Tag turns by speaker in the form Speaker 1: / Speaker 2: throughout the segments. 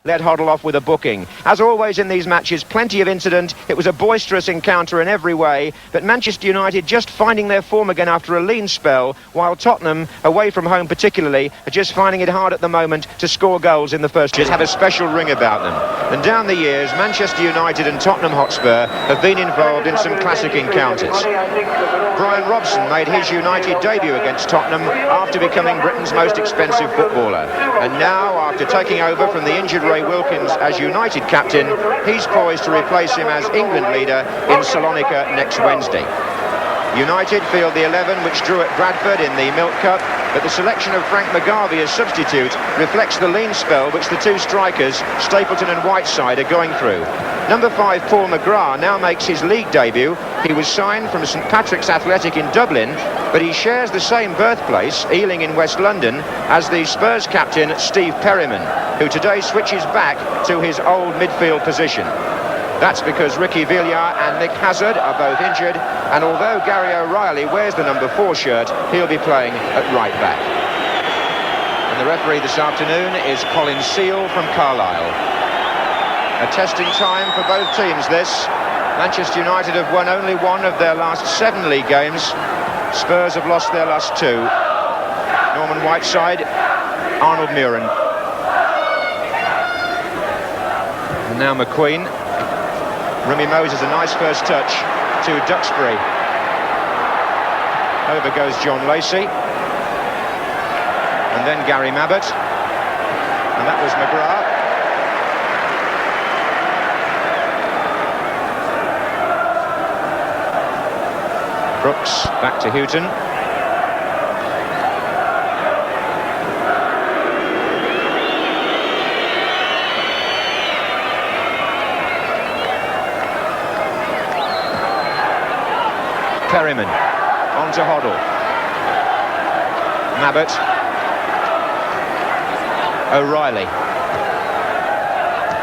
Speaker 1: led Hoddle off with a booking. As always in these matches, plenty of incident. It was a boisterous encounter in every way, but Manchester United just finding their form again after a lean spell, while Tottenham, away from home particularly, are just finding it hard at the moment to score goals in the first. Just have a special ring about them. And down the years, Manchester United and Tottenham Hotspur have been involved in some classic encounters. Brian Robson made his United debut against Tottenham after becoming Britain's most expensive footballer. And now, after taking over from the injured Ray Wilkins as United captain, he's poised to replace him as England leader in Salonika next Wednesday. United field the 11 which drew at Bradford in the Milk Cup, but the selection of Frank McGarvey as substitute reflects the lean spell which the two strikers, Stapleton and Whiteside, are going through. Number 5, Paul McGrath, now makes his league debut. He was signed from St Patrick's Athletic in Dublin, but he shares the same birthplace, Ealing in West London, as the Spurs captain Steve Perryman, who today switches back to his old midfield position. That's because Ricky Villar and Nick Hazard are both injured, and although Gary O'Reilly wears the number 4 shirt, he'll be playing at right back. And the referee this afternoon is Colin Seal from Carlisle. A testing time for both teams, this. Manchester United have won only one of their last 7 league games. Spurs have lost their last 2. Norman Whiteside, Arnie Muhren. And now McQueen. Remy Moses, a nice first touch to Duxbury. Over goes John Lacey. And then Gary Mabbott. And that was McGrath. Brooks back to Houghton. Perryman on to Hoddle. Mabbott. O'Reilly.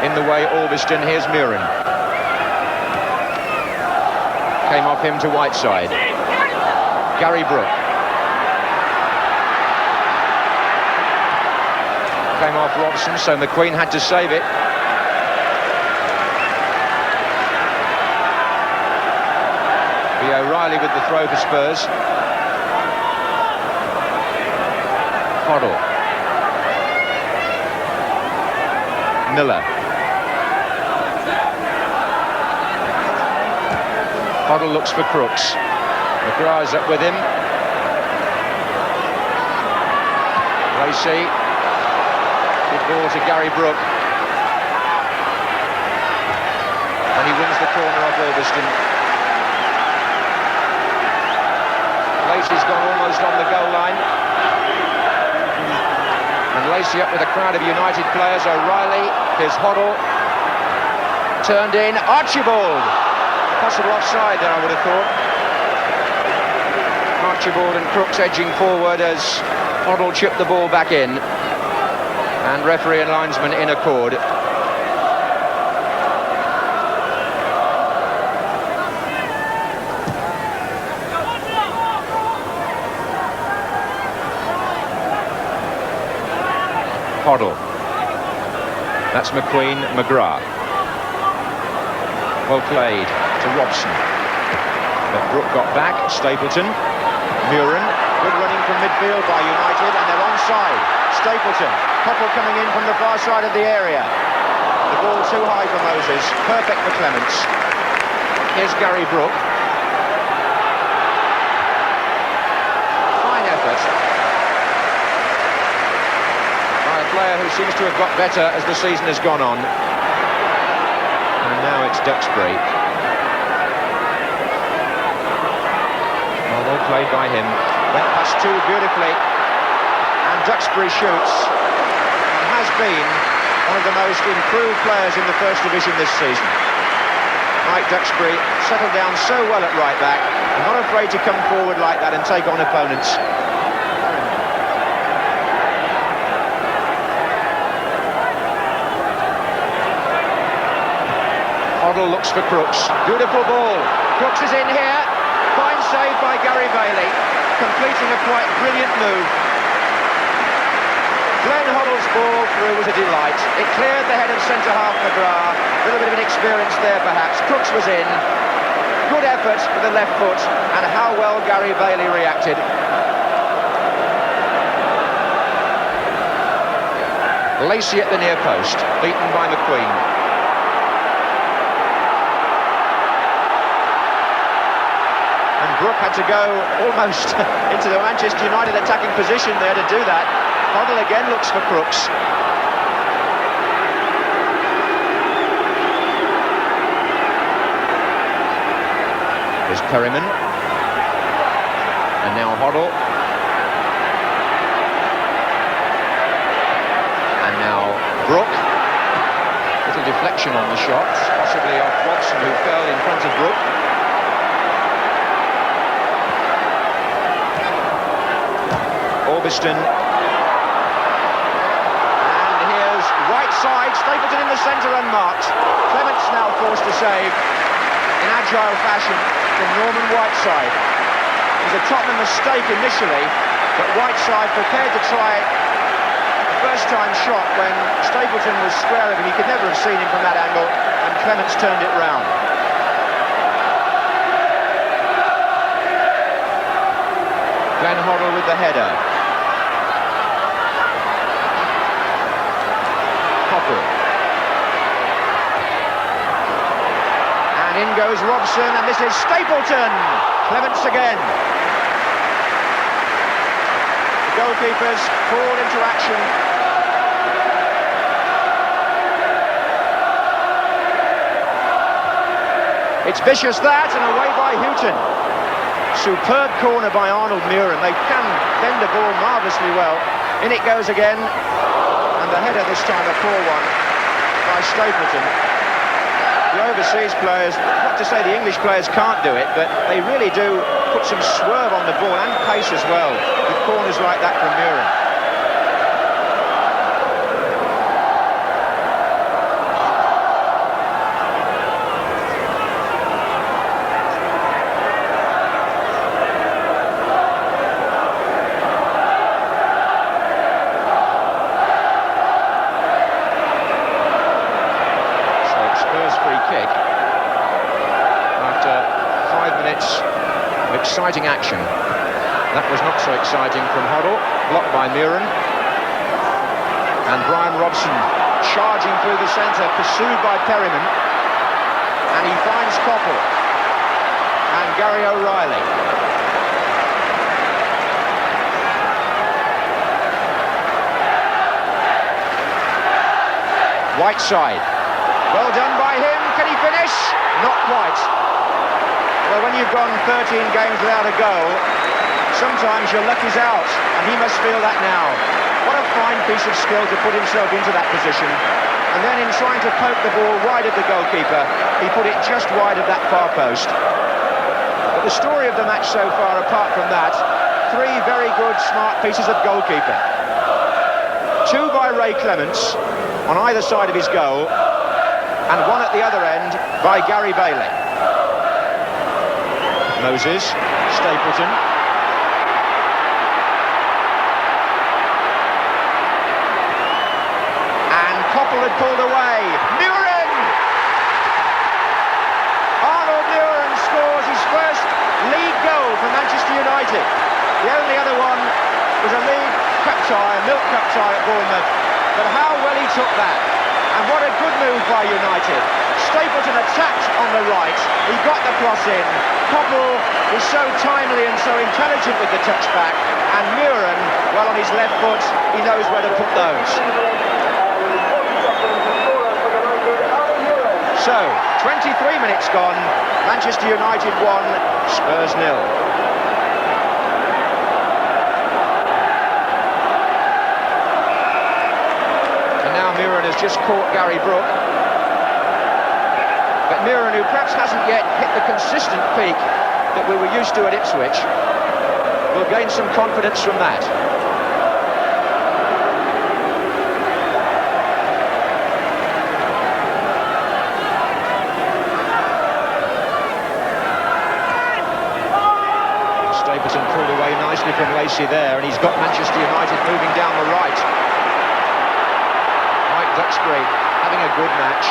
Speaker 1: In the way, Albiston. Here's Muhren. Came off him to Whiteside. Gary Brook. Came off Robson, so McQueen had to save it. O'Reilly with the throw for Spurs. Hoddle. Miller. Hoddle looks for Crooks. McGrath's up with him. Lacey. Good ball to Gary Brook. And he wins the corner off Albiston. Lacey's gone almost on the goal line. And Lacey up with a crowd of United players. O'Reilly, here's Hoddle. Turned in, Archibald. Possible offside there, I would have thought. Archibald and Crooks edging forward as Hoddle chipped the ball back in. And referee and linesman in accord. Hoddle. That's McQueen, McGrath. Well played to Robson. But Brook got back. Stapleton. Muhren. Good running from midfield by United, and they're onside. Stapleton. Couple coming in from the far side of the area. The ball too high for Moses. Perfect for Clements. Here's Gary Brook. Fine effort. Player who seems to have got better as the season has gone on. And now it's Duxbury. Well played by him. Went past 2 beautifully. And Duxbury shoots. And has been one of the most improved players in the First Division this season. Mike Duxbury settled down so well at right back. And not afraid to come forward like that and take on opponents. Hoddle looks for Crooks. Beautiful ball. Crooks is in here. Fine save by Gary Bailey. Completing a quite brilliant move. Glenn Hoddle Hall's ball through was a delight. It cleared the head of centre-half McGrath. A little bit of inexperience there, perhaps. Crooks was in. Good effort with the left foot, and how well Gary Bailey reacted. Lacey at the near post, beaten by McQueen. And Brook had to go almost into the Manchester United attacking position there to do that. Hoddle again looks for Crooks. There's Perryman. And now Hoddle. And now Brook. Little deflection on the shot, possibly off Watson, who fell in front of Brook. Orbiston. And here's right side, Stapleton in the centre unmarked. Clements now forced to save in agile fashion from Norman Whiteside. It was a Tottenham mistake initially, but Whiteside prepared to try a first-time shot when Stapleton was square of him. He could never have seen him from that angle, and Clements turned it round. Glenn Hoddle with the header. Coppell. And in goes Robson, and this is Stapleton. Clements again. The goalkeepers fall into action. It's vicious that, and away by Houghton. Superb corner by Arnie Muhren. They can bend the ball marvellously well. In it goes again, and the header this time a poor one by Stapleton. The overseas players, not to say the English players can't do it, but they really do put some swerve on the ball and pace as well with corners like that from Muhren. Exciting action. That was not so exciting from Hoddle, blocked by Muhren. And Brian Robson charging through the centre, pursued by Perryman. And he finds Coppell and Gary O'Reilly. Whiteside. Well done by him. Can he finish? Not quite. Well, when you've gone 13 games without a goal, sometimes your luck is out, and he must feel that now. What a fine piece of skill to put himself into that position. And then in trying to poke the ball wide of the goalkeeper, he put it just wide of that far post. But the story of the match so far, apart from that, three very good, smart pieces of goalkeeping. Two by Ray Clements on either side of his goal, and one at the other end by Gary Bailey. Moses, Stapleton. And Coppell had pulled away. Muhren! Arnie Muhren scores his first league goal for Manchester United. The only other one was a league cup tie, a milk cup tie at Bournemouth. But how well he took that. And what a good move by United. Stapleton attacked on the right. He got the cross in. Coppell was so timely and so intelligent with the touchback. And Muhren, well, on his left foot, he knows where to put those. So, 23 minutes gone. Manchester United 1, Spurs 0. And now Muhren has just caught Gary Brook. But Muhren, who perhaps hasn't yet hit the consistent peak that we were used to at Ipswich, will gain some confidence from that. Stapleton pulled away nicely from Lacey there, and he's got Manchester United moving down the right. Duxbury having a good match.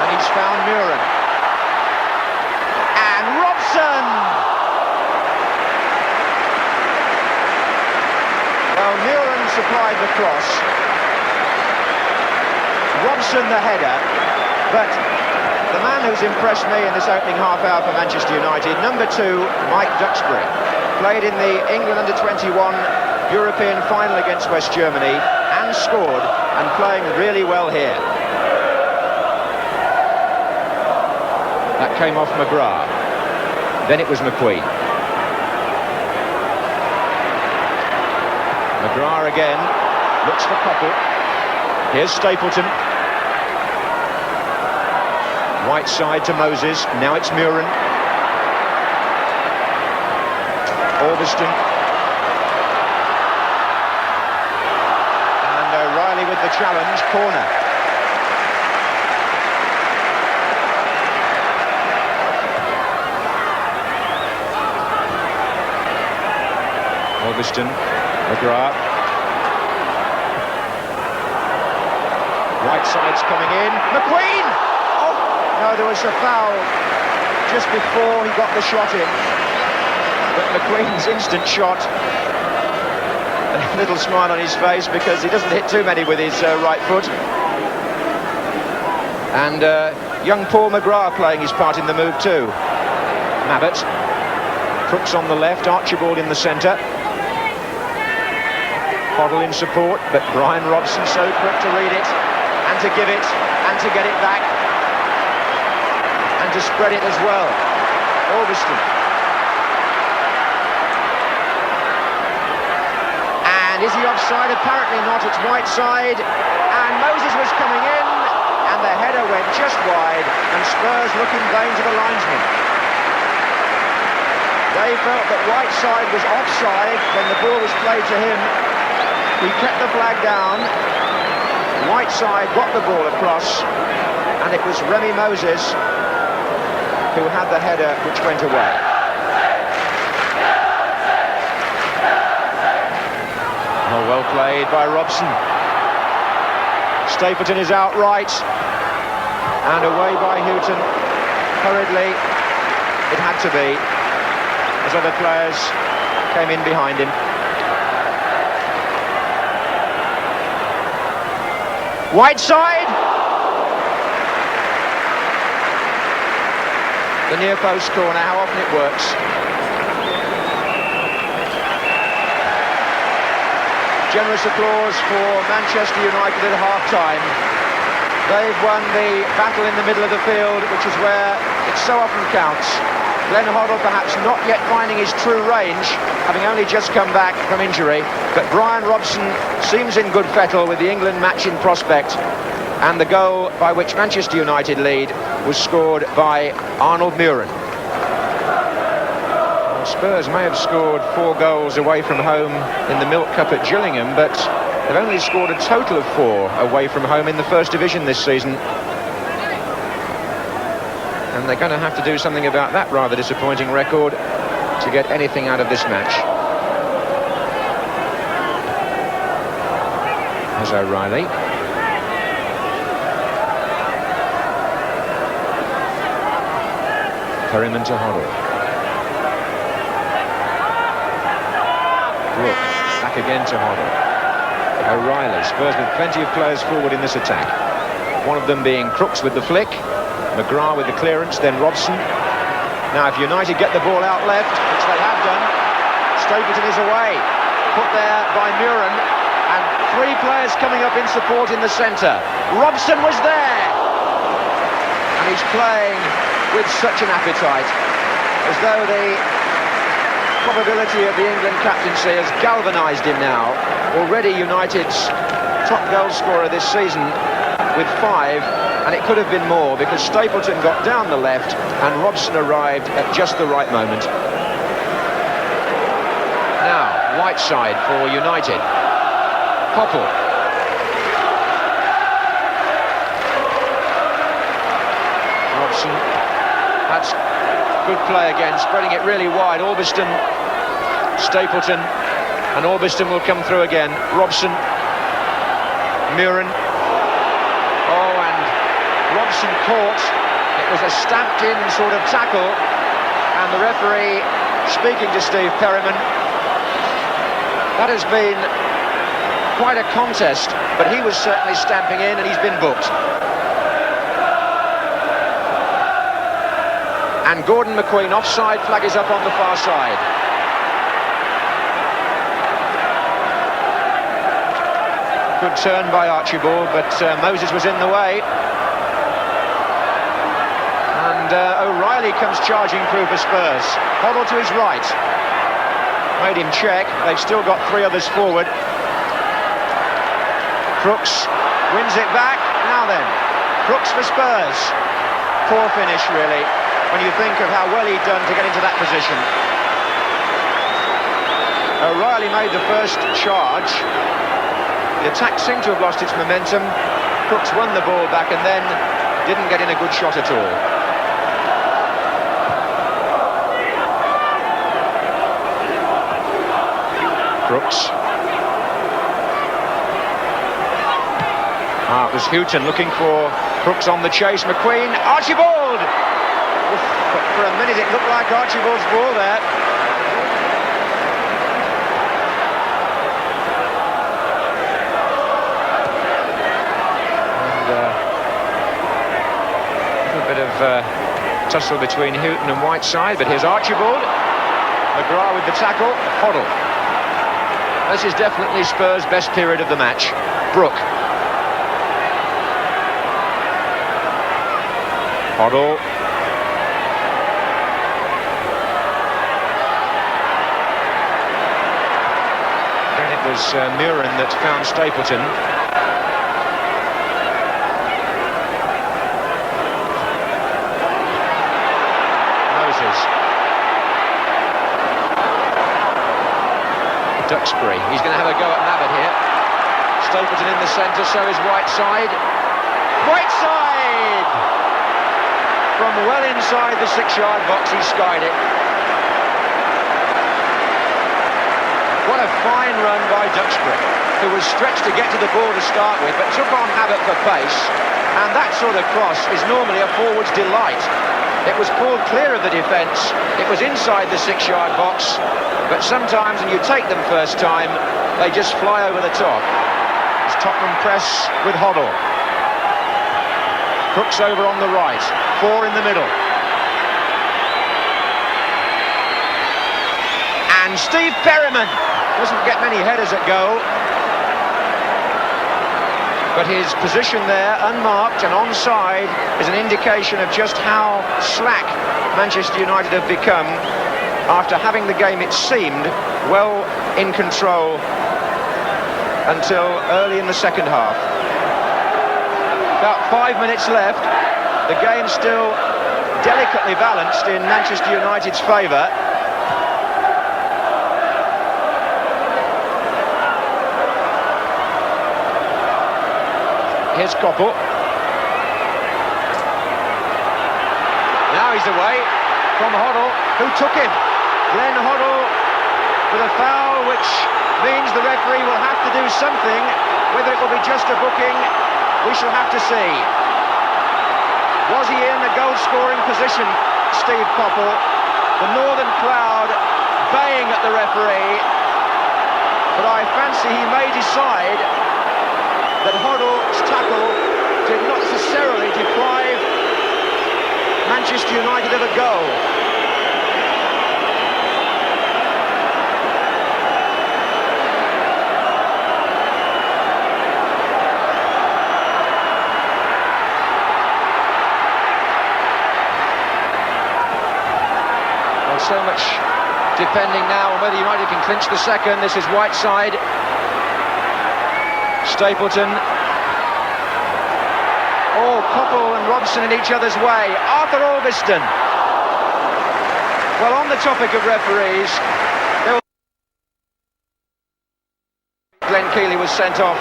Speaker 1: And he's found Muhren. And Robson! Well, Muhren supplied the cross. Robson the header. But the man who's impressed me in this opening half hour for Manchester United, number 2, Mike Duxbury, played in the England under-21 European final against West Germany and scored, and playing really well here. That came off McGrath. Then it was McQueen. McGrath again, looks for Koppel. Here's Stapleton. Right side to Moses, now it's Muhren. Orbiston. And O'Reilly with the challenge, corner. Orbiston, McGrath. Right side's coming in, McQueen! No, there was a foul just before he got the shot in. But McQueen's instant shot, a little smile on his face because he doesn't hit too many with his right foot. And young Paul McGrath playing his part in the move too. Mabbott. Crooks on the left, Archibald in the centre. Hoddle in support, but Brian Robson so quick to read it and to give it and to get it back. And to spread it as well. Orbiston. And is he offside? Apparently not. It's right side. And Moses was coming in. And the header went just wide. And Spurs look in vain to the linesman. They felt that right side was offside when the ball was played to him. He kept the flag down. Right side got the ball across. And it was Remy Moses who had the header which went away. Oh, well played by Robson. Stapleton is out right. And away by Houghton. Hurriedly, it had to be, as other players came in behind him. White side. The near post corner, how often it works. Generous applause for Manchester United at half-time. They've won the battle in the middle of the field, which is where it so often counts. Glenn Hoddle perhaps not yet finding his true range, having only just come back from injury, but Brian Robson seems in good fettle with the England match in prospect. And the goal by which Manchester United lead was scored by Arnie Muhren. Well, Spurs may have scored 4 goals away from home in the Milk Cup at Gillingham, but they've only scored a total of 4 away from home in the First Division this season. And they're going to have to do something about that rather disappointing record to get anything out of this match. There's O'Reilly. Perryman to Hoddle. Brook, back again to Hoddle. O'Reilly, Spurs with plenty of players forward in this attack. One of them being Crooks with the flick, McGrath with the clearance, then Robson. Now if United get the ball out left, which they have done, Stapleton is away. Put there by Muhren, and 3 players coming up in support in the centre. Robson was there! And he's playing with such an appetite, as though the probability of the England captaincy has galvanised him now. Already United's top goal scorer this season with 5, and it could have been more because Stapleton got down the left and Robson arrived at just the right moment. Now, right side for United. Koppel. Robson. That's good play again, spreading it really wide. Orbiston, Stapleton, and Orbiston will come through again. Robson, Muhren. Oh, and Robson caught. It was a stamped-in sort of tackle, and the referee speaking to Steve Perryman. That has been quite a contest, but he was certainly stamping in, and he's been booked. And Gordon McQueen offside, flag is up on the far side. Good turn by Archibald, but Moses was in the way. And O'Reilly comes charging through for Spurs. Hoddle to his right. Made him check. They've still got three others forward. Crooks wins it back. Now then, Crooks for Spurs. Poor finish, really, when you think of how well he'd done to get into that position. O'Reilly made the first charge. The attack seemed to have lost its momentum. Crooks won the ball back and then didn't get in a good shot at all. Crooks. It was Houghton looking for Crooks on the chase. McQueen, Archibald! Oof, but for a minute it looked like Archibald's ball there. Tussle between Houghton and Whiteside, but here's Archibald. McGrath with the tackle. Hoddle. This is definitely Spurs' best period of the match. Brook. Hoddle. Then it was Muhren that found Stapleton. Duxbury, he's going to have a go at Nabbit here. Stapleton in the centre, so is Whiteside. Whiteside! From well inside the 6-yard box, he skied it. What a fine run by Duxbury, who was stretched to get to the ball to start with, but took on Nabbit for pace. And that sort of cross is normally a forward's delight. It was pulled clear of the defence. It was inside the 6-yard box. But sometimes, when you take them first time, they just fly over the top. It's Tottenham press with Hoddle. Crooks over on the right. 4 in the middle. And Steve Perryman doesn't get many headers at goal. But his position there, unmarked and onside, is an indication of just how slack Manchester United have become after having the game, it seemed, well in control until early in the second half. About 5 minutes left. The game still delicately balanced in Manchester United's favour. Here's Koppel. Now he's away from Hoddle, who took him. Glenn Hoddle with a foul, which means the referee will have to do something. Whether it will be just a booking, we shall have to see. Was he in a goal-scoring position, Steve Koppel? The northern crowd baying at the referee, but I fancy he may decide that Hoddle's tackle did not necessarily deprive Manchester United of a goal. Well, so much depending now on whether United can clinch the second. This is Whiteside. Stapleton. Oh, Koppel and Robson in each other's way. Arthur Alveston. Well, on the topic of referees, Glenn Keeley was sent off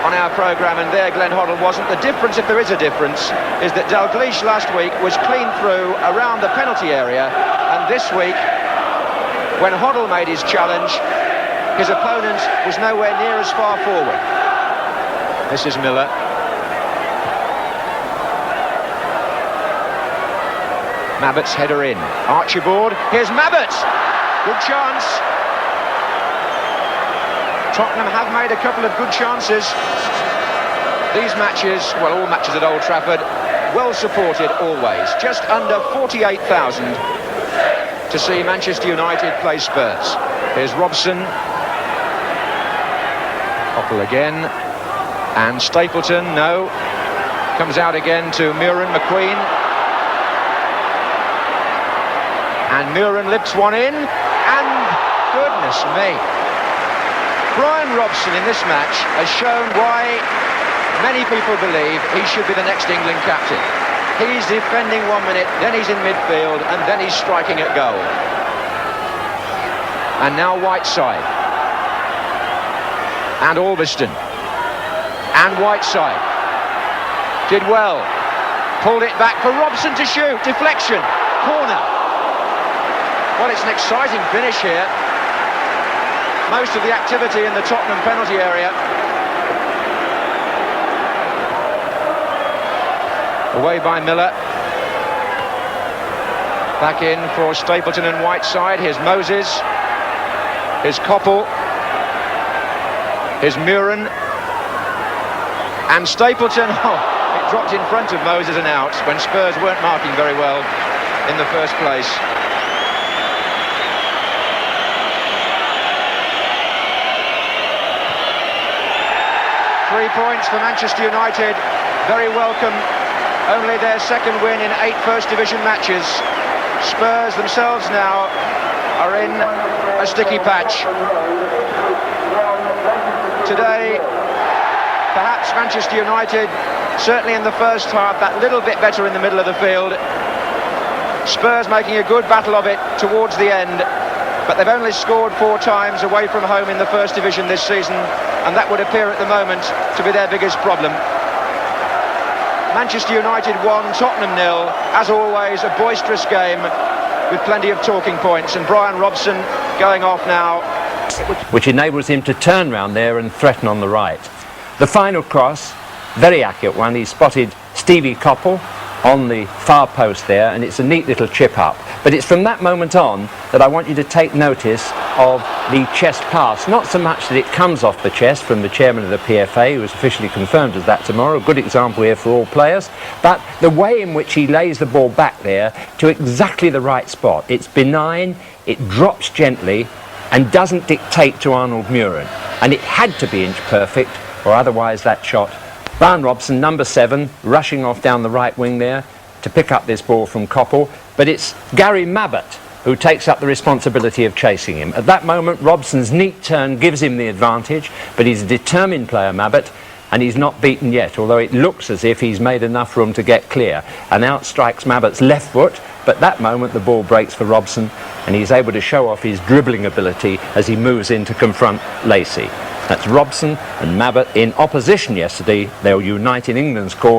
Speaker 1: on our programme, and there Glenn Hoddle wasn't. The difference, if there is a difference, is that Dalglish last week was clean through around the penalty area, and this week, when Hoddle made his challenge, his opponent was nowhere near as far forward. This is Miller. Mabbott's header in. Archibald. Here's Mabbott. Good chance. Tottenham have made a couple of good chances. These matches, well, all matches at Old Trafford, well supported always. Just under 48,000 to see Manchester United play Spurs. Here's Robson. Koppel again. And Stapleton, no. Comes out again to Muhren, McQueen. And Muhren lifts one in. And goodness me. Brian Robson in this match has shown why many people believe he should be the next England captain. He's defending 1 minute, then he's in midfield, and then he's striking at goal. And now Whiteside. And Albiston. And Whiteside. Did well. Pulled it back for Robson to shoot. Deflection. Corner. Well, it's an exciting finish here. Most of the activity in the Tottenham penalty area. Away by Miller. Back in for Stapleton and Whiteside. Here's Moses. Here's Koppel. Here's Muhren. And Stapleton, it dropped in front of Moses and out when Spurs weren't marking very well in the first place. Three points for Manchester United. Very welcome. Only their second win in 8 First Division matches. Spurs themselves now are in a sticky patch. Today, perhaps Manchester United, certainly in the first half, that little bit better in the middle of the field. Spurs making a good battle of it towards the end, but they've only scored 4 times away from home in the First Division this season, and that would appear at the moment to be their biggest problem. Manchester United 1, Tottenham 0. As always, a boisterous game with plenty of talking points, and Brian Robson going off now.
Speaker 2: Which enables him to turn round there and threaten on the right. The final cross, very accurate one. He spotted Stevie Koppel on the far post there, and it's a neat little chip up. But it's from that moment on that I want you to take notice of the chest pass. Not so much that it comes off the chest from the chairman of the PFA, who is officially confirmed as that tomorrow, a good example here for all players, but the way in which he lays the ball back there to exactly the right spot. It's benign, it drops gently, and doesn't dictate to Arnie Muhren. And it had to be inch perfect, or otherwise that shot. Brian Robson, number 7, rushing off down the right wing there to pick up this ball from Koppel. But it's Gary Mabbott who takes up the responsibility of chasing him. At that moment, Robson's neat turn gives him the advantage, but he's a determined player, Mabbott, and he's not beaten yet, although it looks as if he's made enough room to get clear. And out strikes Mabbott's left foot, but at that moment the ball breaks for Robson, and he's able to show off his dribbling ability as he moves in to confront Lacey. That's Robson and Mabbott in opposition yesterday. They'll unite in England's cause.